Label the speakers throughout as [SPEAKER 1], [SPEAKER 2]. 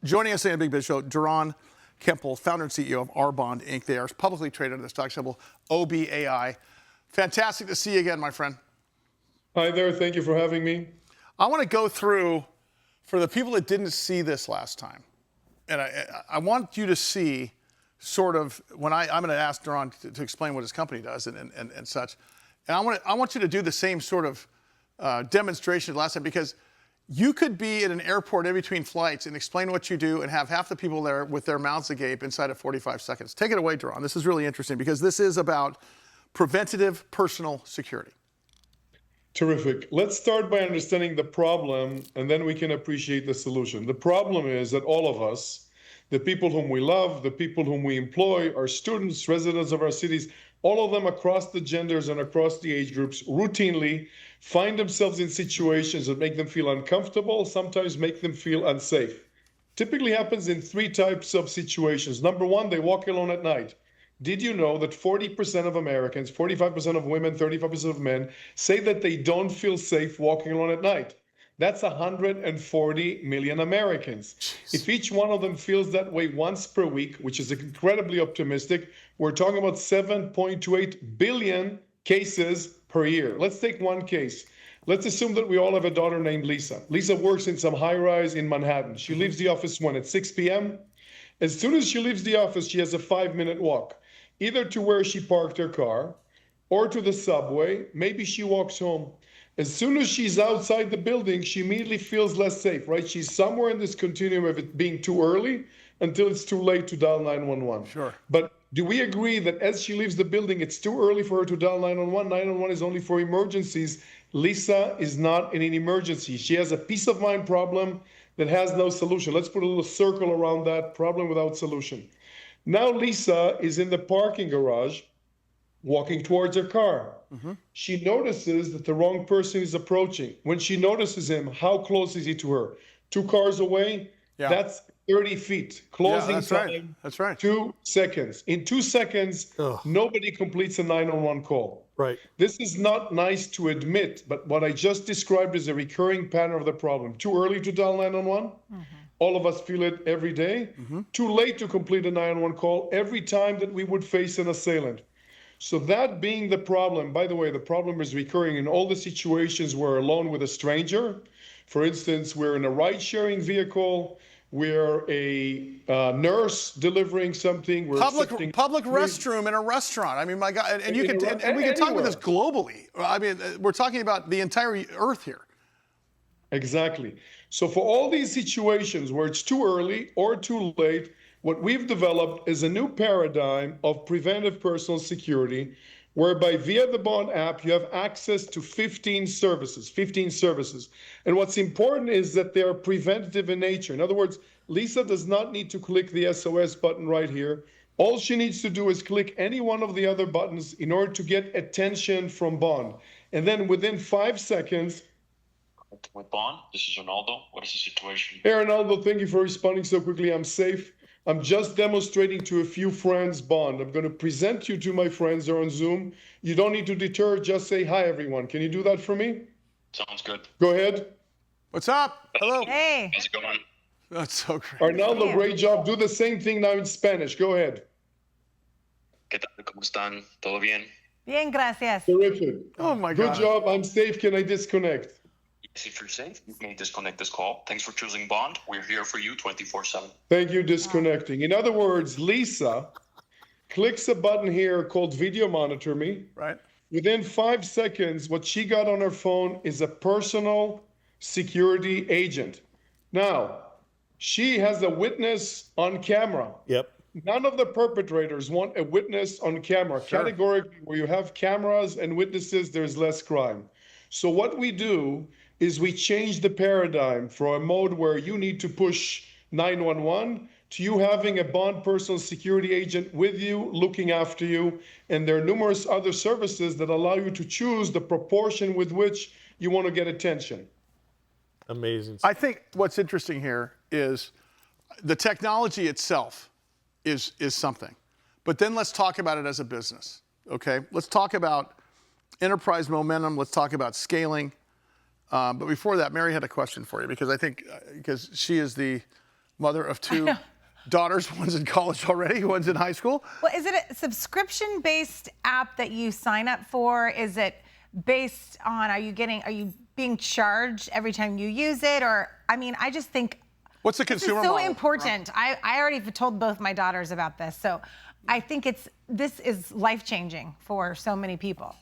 [SPEAKER 1] Joining us in the Big Biz Show, Doron Kempel, founder and CEO of R Bond Inc. They are publicly traded under the stock symbol OBAI. Fantastic to see you again, my friend.
[SPEAKER 2] Hi there. Thank you for having me.
[SPEAKER 1] I want to go through, for the people that didn't see this last time, and I want you to see sort of, when I'm going to ask Doron to explain what his company does and such. And I want you to do the same sort of demonstration last time, because you could be at an airport in between flights and explain what you do and have half the people there with their mouths agape inside of 45 seconds. Take it away, Doron. This is really interesting because this is about preventative personal security.
[SPEAKER 2] Terrific. Let's start by understanding the problem, and then we can appreciate the solution. The problem is that all of us, the people whom we love, the people whom we employ, our students, residents of our cities, all of them across the genders and across the age groups routinely find themselves in situations that make them feel uncomfortable, sometimes make them feel unsafe. Typically happens in three types of situations. Number one, they walk alone at night. Did you know that 40% of Americans, 45% of women, 35% of men say that they don't feel safe walking alone at night? That's 140 million Americans. Jeez. If each one of them feels that way once per week, which is incredibly optimistic, we're talking about 7.28 billion cases per year. Let's take one case. Let's assume that we all have a daughter named Lisa. Lisa works in some high-rise in Manhattan. She leaves the office when? At 6 p.m.? As soon as she leaves the office, she has a 5-minute walk, either to where she parked her car or to the subway. Maybe she walks home. As soon as she's outside the building, she immediately feels less safe, right? She's somewhere in this continuum of it being too early until it's too late to dial 911.
[SPEAKER 1] Sure.
[SPEAKER 2] But do we agree that as she leaves the building, it's too early for her to dial 911? 911 is only for emergencies. Lisa is not in an emergency. She has a peace of mind problem that has no solution. Let's put a little circle around that, problem without solution. Now Lisa is in the parking garage walking towards her car. Mm-hmm. She notices that the wrong person is approaching. When she notices him, how close is he to her? 2 cars away? Yeah. That's 30 feet. Closing time,
[SPEAKER 1] right. That's right.
[SPEAKER 2] 2 seconds. In 2 seconds, nobody completes a 911 call.
[SPEAKER 1] Right.
[SPEAKER 2] This is not nice to admit, but what I just described is a recurring pattern of the problem. Too early to dial 911? Mm-hmm. All of us feel it every day. Mm-hmm. Too late to complete a 911 call every time that we would face an assailant. So that being the problem, by the way, the problem is recurring in all the situations where we're alone with a stranger. For instance, we're in a ride-sharing vehicle, we're a nurse delivering something. We're
[SPEAKER 1] public restroom in a restaurant. I mean, my God, and we can talk about this globally. I mean, we're talking about the entire earth here.
[SPEAKER 2] Exactly. So for all these situations where it's too early or too late, what we've developed is a new paradigm of preventive personal security, whereby via the Bond app, you have access to 15 services. And what's important is that they're preventative in nature. In other words, Lisa does not need to click the SOS button right here. All she needs to do is click any one of the other buttons in order to get attention from Bond. And then within 5 seconds,
[SPEAKER 3] with Bond, this is Ronaldo. What is the situation?
[SPEAKER 2] Hey, Ronaldo, thank you for responding so quickly. I'm safe. I'm just demonstrating to a few friends Bond. I'm going to present you to my friends. They're on Zoom. You don't need to deter. Just say hi, everyone. Can you do that for me?
[SPEAKER 3] Sounds good.
[SPEAKER 2] Go ahead.
[SPEAKER 1] What's up? Hello.
[SPEAKER 4] Hey.
[SPEAKER 3] How's it going?
[SPEAKER 1] That's so great.
[SPEAKER 2] Arnaldo, great job. Do the same thing now in Spanish. Go ahead.
[SPEAKER 3] ¿Qué tal? ¿Cómo están? ¿Todo bien?
[SPEAKER 4] Bien, gracias.
[SPEAKER 2] Terrific.
[SPEAKER 1] Oh, my God.
[SPEAKER 2] Good job. I'm safe. Can I disconnect?
[SPEAKER 3] Yes, if you're safe, you may disconnect this call. Thanks for choosing Bond. We're here for you 24/7.
[SPEAKER 2] Thank you, disconnecting. In other words, Lisa clicks a button here called Video Monitor Me.
[SPEAKER 1] Right.
[SPEAKER 2] Within 5 seconds, what she got on her phone is a personal security agent. Now, she has a witness on camera.
[SPEAKER 1] Yep.
[SPEAKER 2] None of the perpetrators want a witness on camera. Sure. Categorically, where you have cameras and witnesses, there's less crime. So what we do is we change the paradigm from a mode where you need to push 911 to you having a Bond personal security agent with you, looking after you. And there are numerous other services that allow you to choose the proportion with which you want to get attention.
[SPEAKER 5] Amazing.
[SPEAKER 1] I think what's interesting here is the technology itself is something. But then let's talk about it as a business, okay? Let's talk about enterprise momentum. Let's talk about scaling. But before that, Mary had a question for you, because I think, because she is the mother of two daughters. One's in college already, one's in high school.
[SPEAKER 4] Well, is it a subscription-based app that you sign up for? Is it based on, are you being charged every time you use it? Or, I mean, I just think
[SPEAKER 1] What's the
[SPEAKER 4] this is
[SPEAKER 1] consumer
[SPEAKER 4] so
[SPEAKER 1] model?
[SPEAKER 4] important. I already told both my daughters about this. So I think this is life-changing for so many people.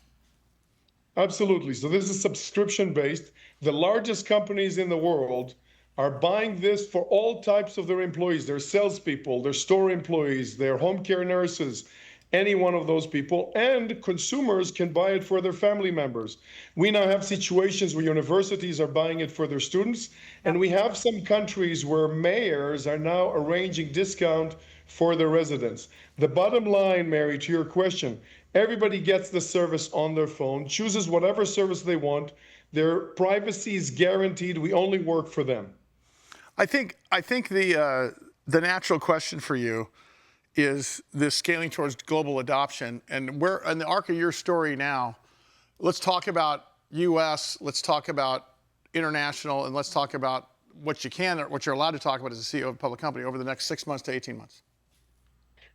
[SPEAKER 2] Absolutely. So this is subscription-based. The largest companies in the world are buying this for all types of their employees, their salespeople, their store employees, their home care nurses, any one of those people, and consumers can buy it for their family members. We now have situations where universities are buying it for their students, and we have some countries where mayors are now arranging discount for their residents. The bottom line, Mary, to your question, everybody gets the service on their phone, chooses whatever service they want. Their privacy is guaranteed. We only work for them.
[SPEAKER 1] I think the natural question for you is this scaling towards global adoption, and where in the arc of your story now, let's talk about U.S., let's talk about international, and let's talk about what you're allowed to talk about as a CEO of a public company over the next 6 months to 18 months.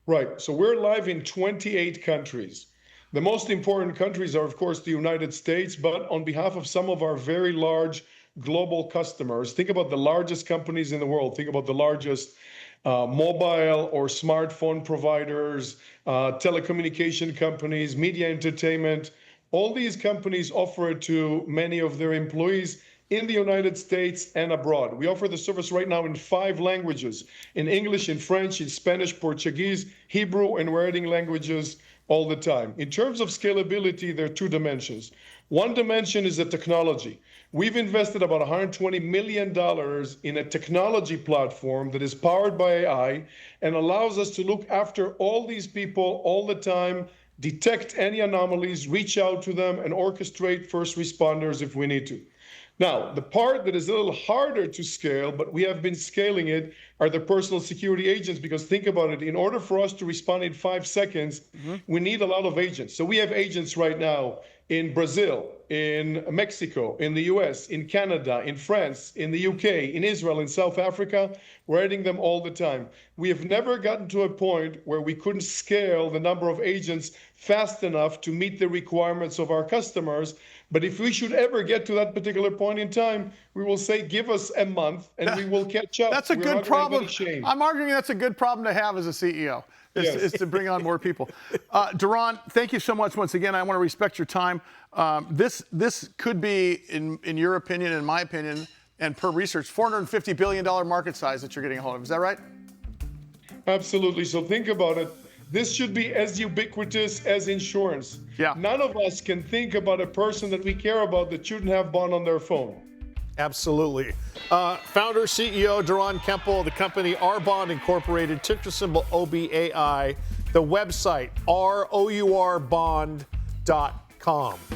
[SPEAKER 2] Right. So we're live in 28 countries. The most important countries are, of course, the United States, but on behalf of some of our very large global customers, think about the largest companies in the world. Think about the largest mobile or smartphone providers, telecommunication companies, media entertainment. All these companies offer it to many of their employees in the United States and abroad. We offer the service right now in 5 languages, in English, in French, in Spanish, Portuguese, Hebrew, and we're adding languages all the time. In terms of scalability, there are 2 dimensions. One dimension is the technology. We've invested about $120 million in a technology platform that is powered by AI and allows us to look after all these people all the time, detect any anomalies, reach out to them, and orchestrate first responders if we need to. Now, the part that is a little harder to scale, but we have been scaling it, are the personal security agents, because think about it, in order for us to respond in 5 seconds, we need a lot of agents. So we have agents right now in Brazil, in Mexico, in the US, in Canada, in France, in the UK, in Israel, in South Africa. We're adding them all the time. We have never gotten to a point where we couldn't scale the number of agents fast enough to meet the requirements of our customers. But if we should ever get to that particular point in time, we will say, give us a month and we will catch up.
[SPEAKER 1] That's a
[SPEAKER 2] We're
[SPEAKER 1] good
[SPEAKER 2] not gonna have
[SPEAKER 1] problem.
[SPEAKER 2] any shame.
[SPEAKER 1] I'm arguing that's a good problem to have as a CEO,
[SPEAKER 2] Yes.
[SPEAKER 1] is to bring on more people. Doron, thank you so much once again. I want to respect your time. This could be, in your opinion, in my opinion, and per research, $450 billion market size that you're getting a hold of. Is that right?
[SPEAKER 2] Absolutely. So think about it. This should be as ubiquitous as insurance.
[SPEAKER 1] Yeah.
[SPEAKER 2] None of us can think about a person that we care about that shouldn't have Bond on their phone.
[SPEAKER 5] Absolutely. Founder, CEO, Doron Kempel, the company R-Bond Incorporated, ticker symbol OBAI, the website, rourbond.com.